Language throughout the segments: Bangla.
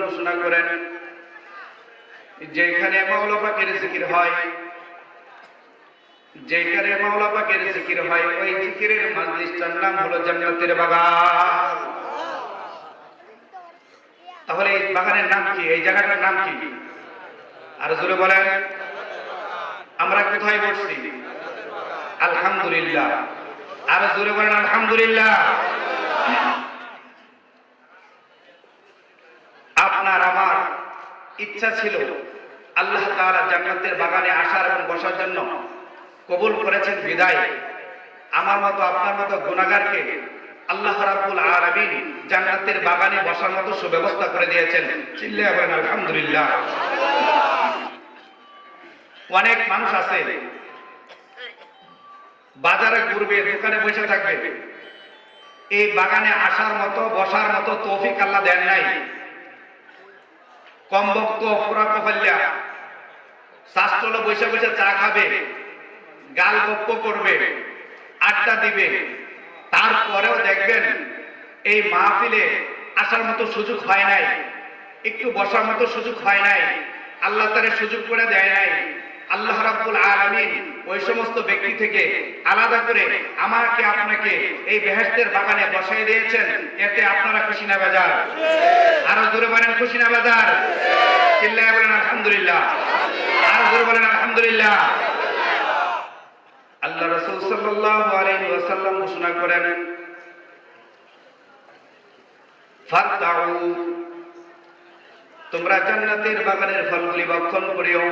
ঘোষণা করেন যেখানে মাওলা পাকের জিকির হয়, যেখানে মাওলা পাকের জিকির হয় ওই জিকিরের মাজলিসটার নাম হলো জান্নাতের বাগান। তাহলে এই বাগানের নাম কি, এই জায়গাটার নাম কি? আর জোরে বলেন। আমরা কোথায় বসছি? আলহামদুলিল্লাহ। আর জোরে বলেন আলহামদুলিল্লাহ। আপনার আমার ইচ্ছা ছিল আল্লাহ তাআলা জান্নাতের বাগানে আসার এবং বসার জন্য কবুল করেছেন বিদায় আমার মতো আপনার মতো গুনাহগারকে আল্লাহ রাব্বুল আলামিন জান্নাতের বাগানে বসার মতো সুব্যবস্থা করে দিয়েছেন। চিল্লায়া বলেন আলহামদুলিল্লাহ। অনেক মানুষ আছে বাজারে ঘুরবে, দোকানে বসে থাকবে, এই বাগানে আসার মতো বসার মতো তৌফিক আল্লাহ দেন নাই। কম বক্ত পুরা কপাল্লা শাস্ত্রল বসে বসে চা খাবে, গাল গপ্প করবে, আড্ডা দিবে, তারপরেও দেখবেন এই মাহফিলে আসার মতো সুযোগ হয় নাই, একটু বসার মতো সুযোগ হয় নাই, আল্লাহ তারে সুযোগ করে দেয় নাই। আল্লাহ রাব্বুল আলামিন ওই সমস্ত ব্যক্তি থেকে আলাদা করে আমাকে আপনাকে এই বেহেশতের বাগানে বসাই দিয়েছেন। এতে আপনারা খুশি না বেজার? আরো জোরে বলেন খুশি না বেজার? চিল্লায়া বলেন আলহামদুলিল্লাহ। আরো জোরে বলেন আলহামদুলিল্লাহ। আল্লাহ রাসূল সাল্লাল্লাহু আলাইহি ওয়াসাল্লাম ঘোষণা করেন, ফারতাউ, তোমরা জান্নাতের বাগানের ফলগুলি ভক্ষণ করিও।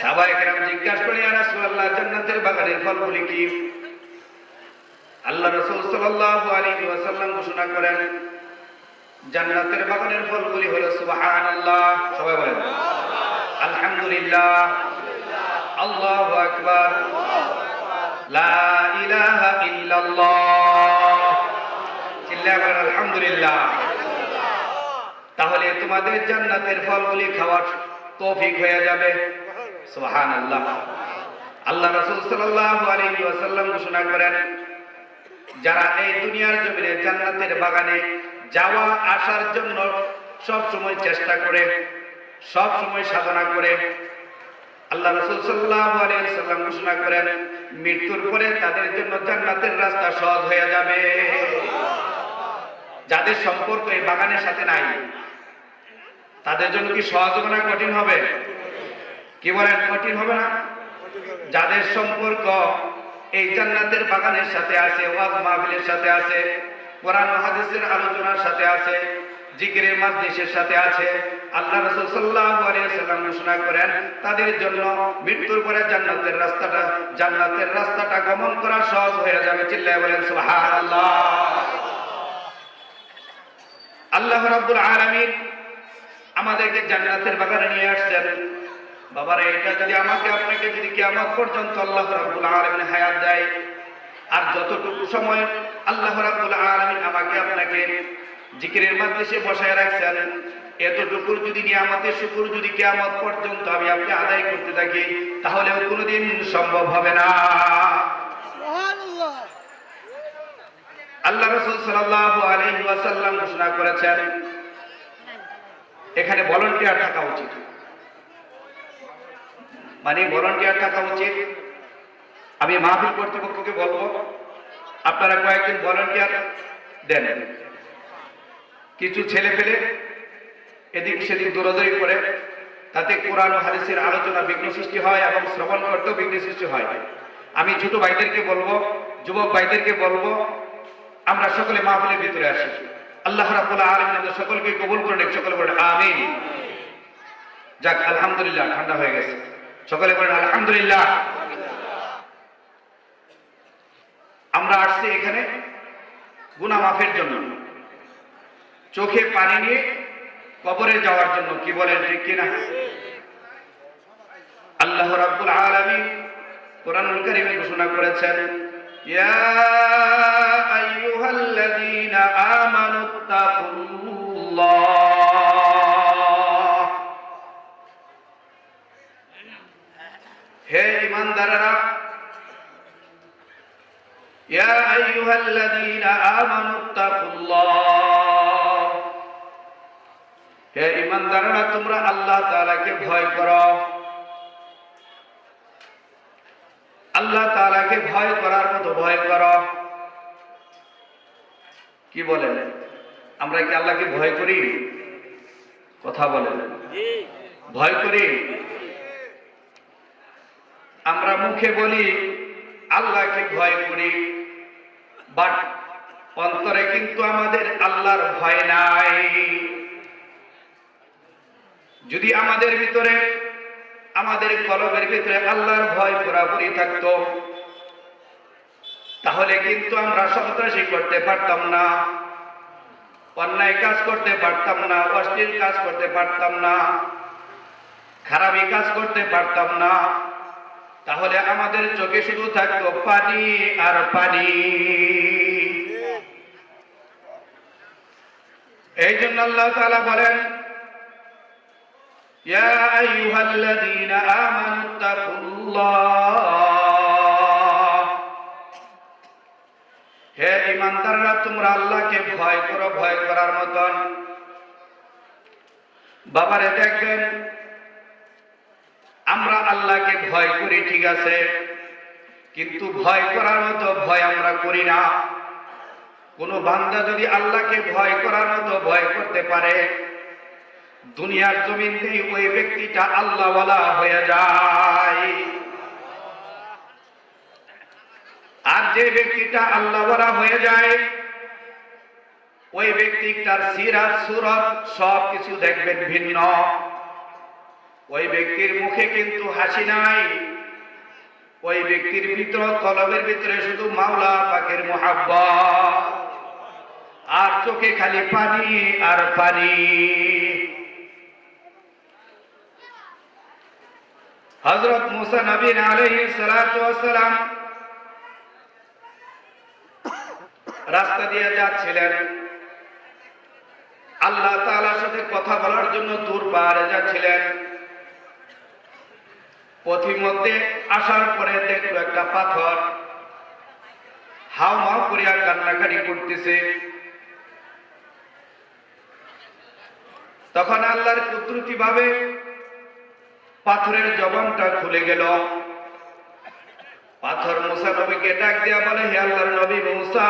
সাহাবায়ে কেরাম জিজ্ঞাসা করেন, ইয়া রাসূলুল্লাহ, জান্নাতের বাগানের ফলগুলি কি? আল্লাহ রাসূল সাল্লাল্লাহু আলাইহি ওয়াসাল্লাম ঘোষণা করেন, জান্নাতের বাগানের ফলগুলি হলো সুবহানাল্লাহ, সবাই বলেন আলহামদুলিল্লাহ, আল্লাহু আকবার, লা ইলাহা ইল্লাল্লাহ, চিল্লায়া বলেন আলহামদুলিল্লাহ। তাহলে তোমাদের জান্নাতের ফলগুলি খাওয়ার তৌফিক হয়ে যাবে। সুবহানাল্লাহ। আল্লাহ রাসূল সাল্লাল্লাহু আলাইহি ওয়াসাল্লাম ঘোষণা করেন, যারা এই দুনিয়ার জমিনে জান্নাতের বাগানে যাওয়া আসার জন্য সব সময় চেষ্টা করে, সব সময় সাধনা করে, আল্লাহ রাসূল সাল্লাল্লাহু আলাইহি ওয়াসাল্লাম ঘোষণা করেন, মৃত্যুর পরে তাদের জন্য জান্নাতের রাস্তা সহজ হয়ে যাবে। যাদের সম্পর্ক এই বাগানের সাথে নাই তাদের জন্য কি সহজ হবে না কঠিন হবে? কি বলেন, কঠিন হবে না? যাদের সম্পর্ক এই জান্নাতের বাগানের সাথে আছে, ওয়াজ মাহফিলের সাথে আছে, কোরআন ও হাদিসের আলোচনার সাথে আছে, জিকিরের মাজলিসের সাথে আছে, আল্লাহ রাসূল সাল্লাল্লাহু আলাইহি ওয়াসাল্লাম ঘোষণা করেন তাদের জন্য মৃত্যুর পরে জান্নাতের রাস্তাটা গমন করা সহজ হয়ে যাবে। চিল্লায়া বলেন সুবহানাল্লাহ। আল্লাহ রাব্বুল আলামিন আমাদেরকে জান্নাতের বাগানে নিয়ে আসছেন। বাবারে, এটা যদি আমাকে আপনাকে যদি কিয়ামত পর্যন্ত আল্লাহ রাব্বুল আলামিন হায়াত দেয়, আর যতটুকু সময় আল্লাহ রাব্বুল আলামিন আমাকে আপনাকে জিকিরের মাজলিসে বসায় রাখছেন, এতটুকুর যদি নিয়ামতের শুকর যদি কিয়ামত পর্যন্ত আমি আপনি আদায় করতে থাকি, তাহলেও কোনোদিন সম্ভব হবে না। সুবহানাল্লাহ। আল্লাহ রাসূল সাল্লাল্লাহু আলাইহি ওয়াসাল্লাম ঘোষণা করেছেন, এখানে ভলান্টিয়ার থাকা উচিত, মানে ভলান্টিয়ার থাকা উচিত। আমি মাহফিল কর্তৃপক্ষকে বলবো, আপনারা কয়েকজন ভলান্টিয়ার দেন। কিছু ছেলে পেলে এদিক সেদিক দৌড়াদৌড়ি করে, তাতে কোরআন ও হাদিসের আলোচনা বিঘ্ন সৃষ্টি হয় এবং শ্রবণ করতেও বিঘ্ন সৃষ্টি হয়। আমি ছোট ভাইদেরকে বলবো, যুবক ভাইদেরকে বলবো, আমরা সকলে মাহফিলের ভিতরে আসি। আল্লাহ রাব্বুল আলামিন আমাদের সকলকে কবুল করে নিক। সকলে বলেন আমিন। যাক, আলহামদুলিল্লাহ, ঠান্ডা হয়ে গেছে। সকলে বলেন আলহামদুলিল্লাহ। আমরা আসছি এখানে গুনাহ মাফের জন্য, চোখে পানি নিয়ে কবরে যাওয়ার জন্য। কি বলেন, ঠিক কিনা? আল্লাহ রাব্বুল আলামিন কোরআনুল কারীমে ঘোষণা করেছেন, ইয়া আইয়ুহাল্লাযীনা আমানুত্তাকুল্লাহ, হে ঈমানদাররা, ইয়া আইয়ুহাল্লাযীনা আমানুত্তাকুল্লাহ, হে ঈমানদাররা, তোমরা আল্লাহ তাআলাকে ভয় করো। আল্লাহ তাআলাকে ভয় করার মতো ভয় করো। কি বলেন, আমরা কি আল্লাহকে ভয় করি? কথা বলেন, ভয় করি? আমরা মুখে বলি আল্লাহকে ভয় করি, বাট অন্তরে কিন্তু আমাদের আল্লাহর ভয় নাই। যদি আমাদের ভিতরে, আমাদের কলবের ভিতরে আল্লাহর ভয় পুরাপুরি থাকতো, তাহলে কিন্তু আমরা সন্ত্রাসী করতে পারতাম না, অন্যায় কাজ করতে পারতাম না, অশ্লীল কাজ করতে পারতাম না, খারাপি কাজ করতে পারতাম না। তাহলে আমাদের চোখে শুধু থাকতো পানি আর পানি। এই জন্য আল্লাহ তাআলা বলেন, ইয়া আইয়ুহাল্লাযীনা আমানুত্তাকুল্লাহ, হে ঈমানদাররা, তোমরা আল্লাহকে ভয় করো ভয় করার মতন। বাবারে দেখবেন, আমরা আল্লাহকে ভয় করি ঠিক আছে, কিন্তু ভয় করার মতো ভয় আমরা করি না। কোন বান্দা যদি আল্লাহকে ভয় করার মতো ভয় করতে পারে, দুনিয়ার জমিনেই ওই ব্যক্তিটা আল্লাহওয়ালা হয়ে যায়। আর যে ব্যক্তিটা আল্লাহওয়ালা হয়ে যায়, ওই ব্যক্তিটার সিরাত সুরত সবকিছু দেখবেন ভিন্ন। ওই ব্যক্তির মুখে কিন্তু হাসি নাই, ওই ব্যক্তির ভিতর কলবের ভিতরে শুধু মাওলা পাকের মুহাব্বত, আর চোখে খালি পানি আর পানি। হযরত মুসা নবী আলাইহিস সালাতু ওয়াস সালাম রাস্তা দিয়ে যাচ্ছিলেন, আল্লাহ তাআলার সাথে কথা বলার জন্য দূর পাহাড়ে যাচ্ছিলেন। পথিমধ্যে আসার পরে দেখলো একটা পাথর হাও মাও করিয়া কান্নাকাটি করতেছে। তখন আল্লাহর কুদরতি ভাবে পাথরের জবানটা খুলে গেল। পাথর মুসা নবীকে ডাক দিয়া বলে, হে আল্লাহর নবী মুসা,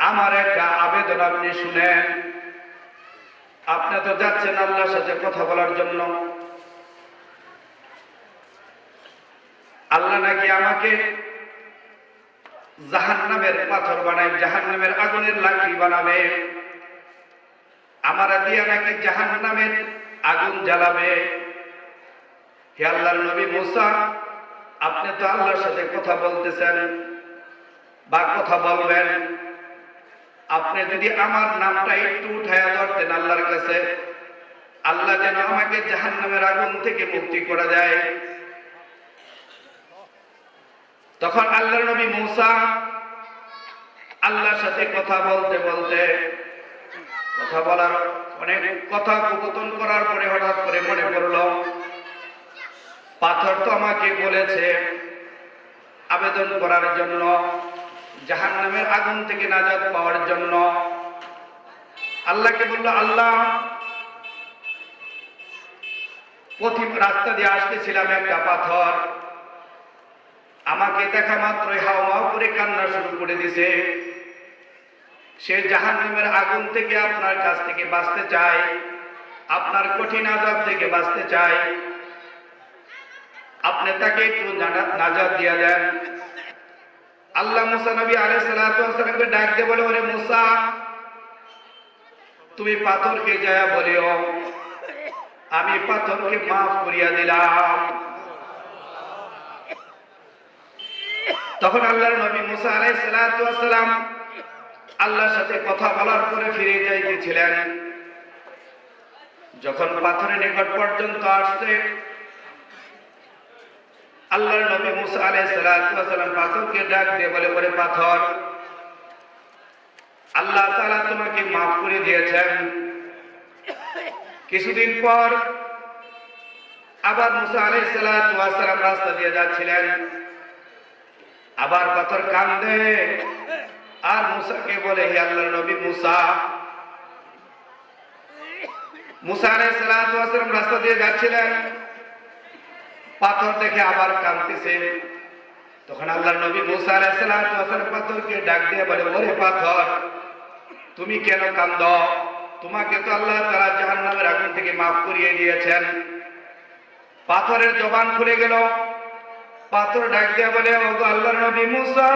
আমার একটা আবেদন আপনি শুনেন। আপনি তো যাচ্ছেন আল্লাহর সাথে কথা বলার জন্য, আল্লাহ নাকি আমাকে জাহান্নামের পাথর বানায়, জাহান্নামের আগুনের লাকড়ি বানাবে, আমার দিয়া নাকি জাহান্নামের আগুন জ্বালাবে। হে আল্লাহর নবী মুসা, আপনি তো আল্লাহর সাথে কথা বলতেছেন বা কথা বলবেন, আপনি যদি আমার নামটা একটু উঠায়া ধরতেন আল্লাহর কাছে, আল্লাহ যেন আমাকে জাহান্নামের আগুন থেকে মুক্তি করে দেয়। তখন আল্লাহর নবী মুসা আল্লাহর সাথে কথা বলতে বলতে, কথা বলার অনেক কথা উপকথন করার পরে হঠাৎ করে মনে পড়ল, পাথর তো আমাকে বলেছে আবেদন করার জন্য, জাহান্নামের আগুন থেকে নাজাত পাওয়ার জন্য। আল্লাহকে বলল, আল্লাহ, রাস্তা দিয়ে আসতেছিলাম, একটা পাথর আমাকে দেখা মাত্রই হাও মাও করে কান্না শুরু করে দিছে। সে জাহান্নামের আগুন থেকে আপনার কাছ থেকে বাঁচতে চায়, আপনার কঠিন আযাব থেকে বাঁচতে চায়, আপনি তাকে একটু নাজাত দিয়া দেন। আল্লাহ মুসা নবী আলাইহিস সালাতু ওয়াস সালামকে ডাক দিয়ে বলে, ওরে মুসা, তুমি পাথরকে যায়া বলিও আমি পাথরকে মাফ করিয়া দিলাম। তখন আল্লাহর নবী মুসা আলাইহিস সালাতু ওয়াস সালাম আল্লাহর সাথে কথা বলার পরে ফিরে যাইতেছিলেন। যখন পাথরের নিকট পর্যন্ত আসছে, আল্লাহর নবী মুসা আলাইহিস সালাতু ওয়াস সালাম পাথরকে ডাক দিয়ে বলে, ওরে পাথর, আল্লাহ তাআলা তোমাকে মাফ করে দিয়েছেন। কিছুদিন পর আবার মুসা আলাইহিস সালাতু ওয়াস সালাম রাস্তা দিয়ে যাচ্ছিলেন, আবার পাথর কান্দে, আর মুসাকে বলে, হে আল্লাহর নবী মুসা। মুসা আলাইহিস সালাতু ওয়াস সালাম রাস্তা দিয়ে যাচ্ছিলেন, পাথর দেখে আবার কাঁদতেছে। তখন আল্লাহর নবী মুসা আলাইহিস সালাতু ওয়াস সালাম পাথরকে ডাক দিয়ে বলে, ওরে পাথর, তুমি কেন কাঁদো? তোমাকে তো আল্লাহ তাআলা জাহান্নামের আগুন থেকে মাফ করিয়ে দিয়েছেন। পাথরের জবান খুলে গেল। পাথর ডাক দিয়ে বলে, ওগো আল্লাহর নবী মুসা,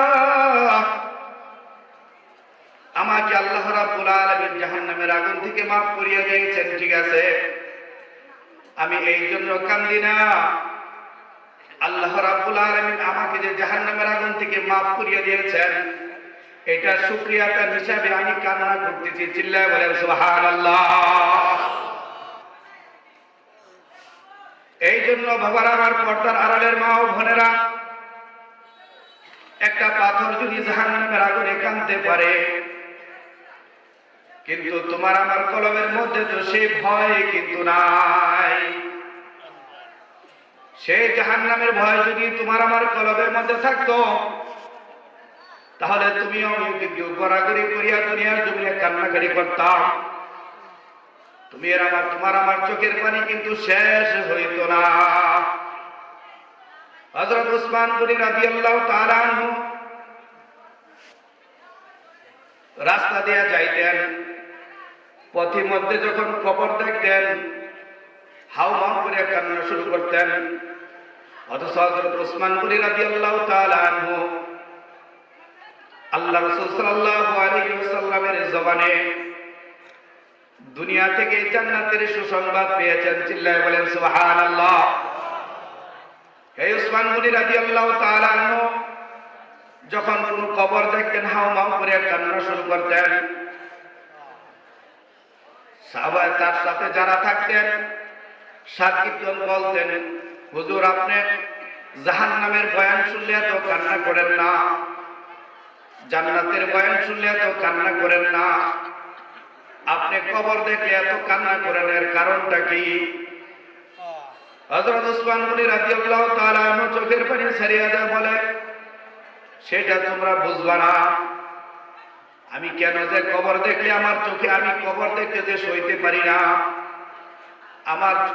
আমাকে আল্লাহ রাব্বুল আলামিন জাহান্নামের আগুন থেকে মাফ করিয়ে দিয়েছেন, ঠিক আছে, আমি এই জন্য কান্দি না। আল্লাহ রাব্বুল আলামিন আমাকে যে জাহান্নামের আগুন থেকে মাফ করিয়ে দিয়েছেন, এটা শুকরিয়াতার হিসাবে আমি কান্না করতেছি। চিল্লায় বলেন সুবহানাল্লাহ। এই জন্য বাবার, আমার পর্দার আড়ালের মা ও বোনেরা, একটা পাথর যদি জাহান্নামের আগুনে কাঁদতে পারে, কিন্তু তোমার আমার কলবের মধ্যে তো সেই ভয় কিন্তু নাই। সেই জাহান্নামের ভয় যদি তোমার আমার কলবের মধ্যে থাকতো, তাহলে তুমিও আমিও কিন্তু গড়াগড়ি করিয়া দুনিয়ার জমিনে কান্নাকারি করতাম। তুমি আর আমার, তোমার আমার চোখের পানি কিন্তু শেষ হইত না। হযরত উসমান গনি রাদিয়াল্লাহু তাআলা আনহু রাস্তা দিয়ে যাইতেন, পথের মধ্যে যখন কবর দেখতেন, হাউমাউ করে কান্না শুরু করতেন। অথচ হযরত উসমান গনি রাদিয়াল্লাহু তাআলা আনহু আল্লাহ রাসূল সাল্লাল্লাহু আলাইহি ওয়াসাল্লামের জবানে দুনিয়া থেকে জান্নাতের সুসংবাদ পেয়েছেন। চিল্লায় বলেন সুবহানাল্লাহ। এই উসমান গনি রাদিয়াল্লাহু তাআলা আনহু যখন কোন কবর দেখতেন, হাউমাউ করে কান্না শুরু করতেন। সাহাবা তার সাথে যারা থাকতেন সাকিবজন বলতেন, হুজুর আপনি জাহান্নামের বয়ান শুনলে তো কান্না করেন না, জান্নাতের বয়ান শুনলে তো কান্না করেন না, আপনি কবর দেখলে এত কান্না করেন, এর কারণটা কি? হযরত উসমান গনি রাদিয়াল্লাহু তাআলা আনহু চোখের পানি ছাড়িয়ে দেয়, বলে, সেটা তোমরা বুঝবা না। আমি কেন যে কবর দেখলে আমার চোখে, আমি কবর দেখতে যে সইতে পারি না,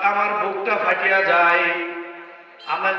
আমার বুকটা ফাটিয়া যায়। আমার